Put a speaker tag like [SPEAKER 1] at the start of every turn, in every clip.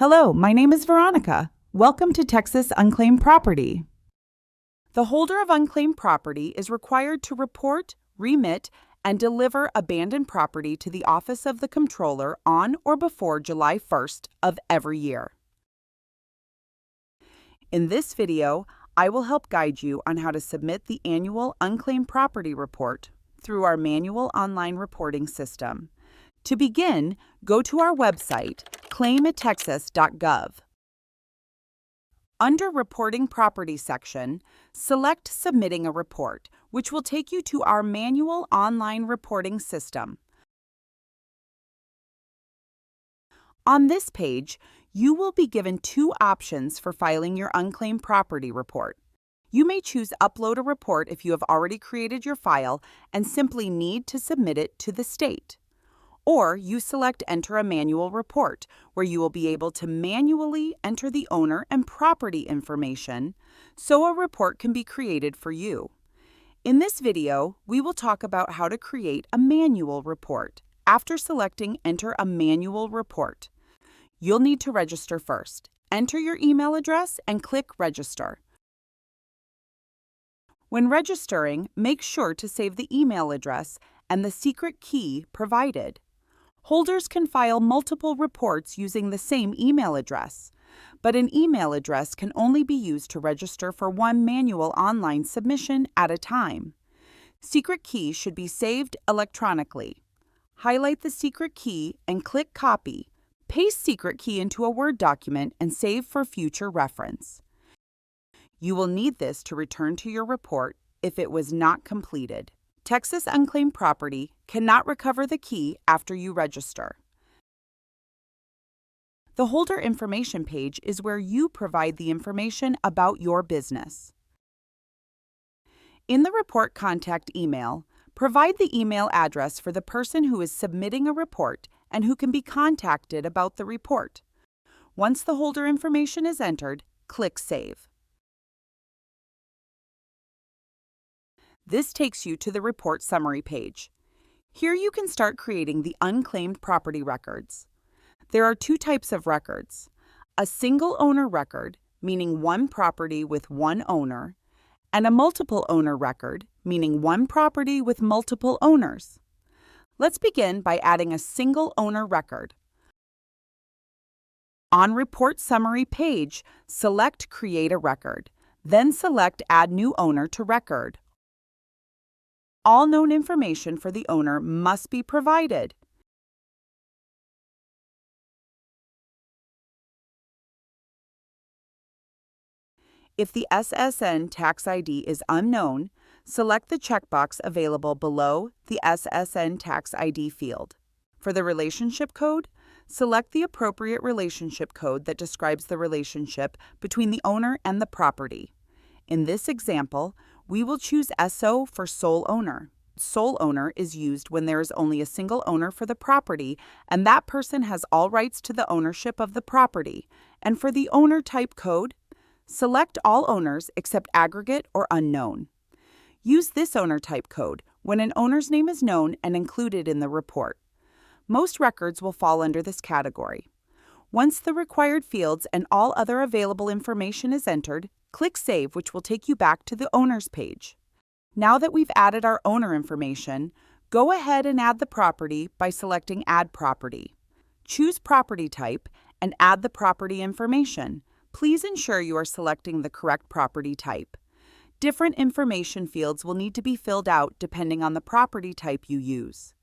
[SPEAKER 1] Hello, my name is Veronica. Welcome to Texas Unclaimed Property. The holder of unclaimed property is required to report, remit, and deliver abandoned property to the Office of the Comptroller on or before July 1st of every year. In this video, I will help guide you on how to submit the annual unclaimed property report through our manual online reporting system. To begin, go to our website, ClaimItTexas.gov. Under Reporting Property section, select Submitting a Report, which will take you to our manual online reporting system. On this page, you will be given two options for filing your unclaimed property report. You may choose Upload a Report if you have already created your file and simply need to submit it to the state. Or you select Enter a Manual Report, where you will be able to manually enter the owner and property information so a report can be created for you. In this video, we will talk about how to create a manual report. After selecting Enter a Manual Report, you'll need to register first. Enter your email address and click Register. When registering, make sure to save the email address and the secret key provided. Holders can file multiple reports using the same email address, but an email address can only be used to register for one manual online submission at a time. Secret key should be saved electronically. Highlight the secret key and click Copy. Paste secret key into a Word document and save for future reference. You will need this to return to your report if it was not completed. Texas Unclaimed Property cannot recover the key after you register. The Holder Information page is where you provide the information about your business. In the report contact email, provide the email address for the person who is submitting a report and who can be contacted about the report. Once the holder information is entered, click Save. This takes you to the report summary page. Here you can start creating the unclaimed property records. There are two types of records: a single owner record, meaning one property with one owner, and a multiple owner record, meaning one property with multiple owners. Let's begin by adding a single owner record. On Report Summary page, select Create a Record, then select Add New Owner to Record. All known information for the owner must be provided. If the SSN tax ID is unknown, select the checkbox available below the SSN tax ID field. For the relationship code, select the appropriate relationship code that describes the relationship between the owner and the property. In this example, we will choose SO for sole owner. Sole owner is used when there is only a single owner for the property and that person has all rights to the ownership of the property. And for the owner type code, select all owners except aggregate or unknown. Use this owner type code when an owner's name is known and included in the report. Most records will fall under this category. Once the required fields and all other available information is entered, click Save, which will take you back to the Owners page. Now that we've added our owner information, go ahead and add the property by selecting Add Property. Choose Property Type and add the property information. Please ensure you are selecting the correct property type. Different information fields will need to be filled out depending on the property type you use.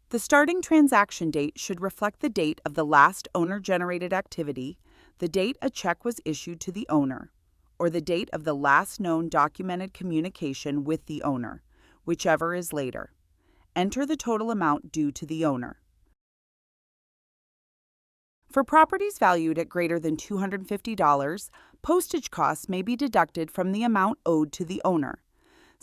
[SPEAKER 1] The starting transaction date should reflect the date of the last owner-generated activity, the date a check was issued to the owner, or the date of the last known documented communication with the owner, whichever is later. Enter the total amount due to the owner. For properties valued at greater than $250, postage costs may be deducted from the amount owed to the owner.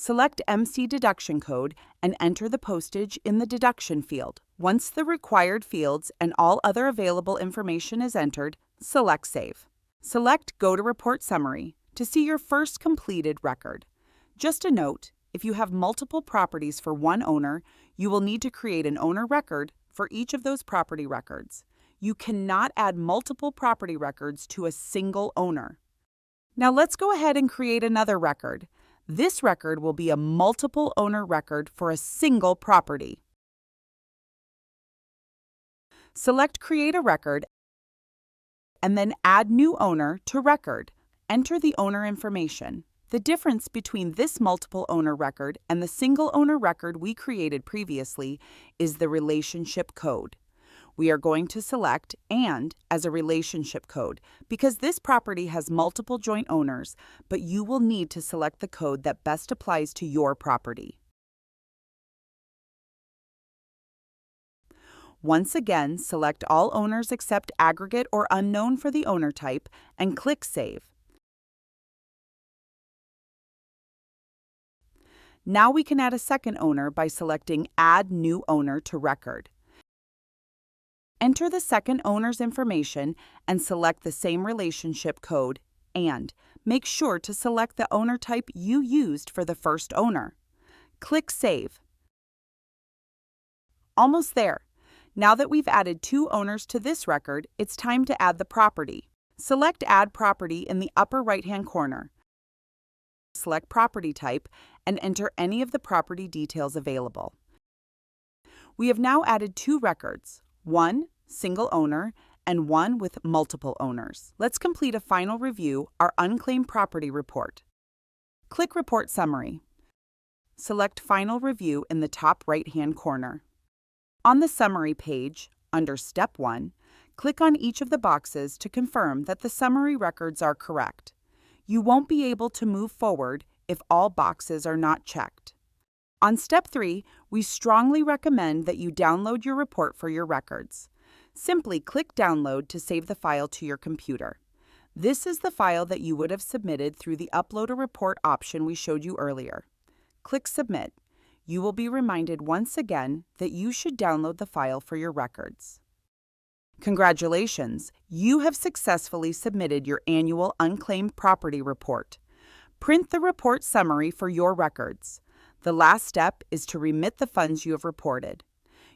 [SPEAKER 1] Select MC deduction code and enter the postage in the deduction field. Once the required fields and all other available information is entered, select Save. Select Go to Report Summary to see your first completed record. Just a note, if you have multiple properties for one owner, you will need to create an owner record for each of those property records. You cannot add multiple property records to a single owner. Now let's go ahead and create another record. This record will be a multiple owner record for a single property. Select Create a Record and then Add New Owner to Record. Enter the owner information. The difference between this multiple owner record and the single owner record we created previously is the relationship code. We are going to select "and" as a relationship code because this property has multiple joint owners, but you will need to select the code that best applies to your property. Once again, select all owners except aggregate or unknown for the owner type and click Save. Now we can add a second owner by selecting Add New Owner to Record. Enter the second owner's information and select the same relationship code, and make sure to select the owner type you used for the first owner. Click Save. Almost there. Now that we've added 2 owners to this record, it's time to add the property. Select Add Property in the upper right-hand corner. Select Property Type and enter any of the property details available. We have now added 2 records, one single owner and one with multiple owners. Let's complete a final review, our Unclaimed Property Report. Click Report Summary. Select Final Review in the top right-hand corner. On the Summary page, under Step 1, click on each of the boxes to confirm that the summary records are correct. You won't be able to move forward if all boxes are not checked. On Step 3, we strongly recommend that you download your report for your records. Simply click Download to save the file to your computer. This is the file that you would have submitted through the Upload a Report option we showed you earlier. Click Submit. You will be reminded once again that you should download the file for your records. Congratulations! You have successfully submitted your annual Unclaimed Property Report. Print the report summary for your records. The last step is to remit the funds you have reported.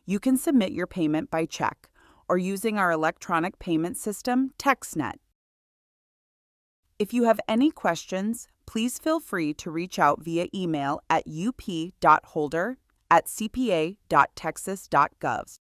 [SPEAKER 1] You can submit your payment by check or using our electronic payment system, TextNet. If you have any questions, please feel free to reach out via email at up.holder@cpa.texas.gov.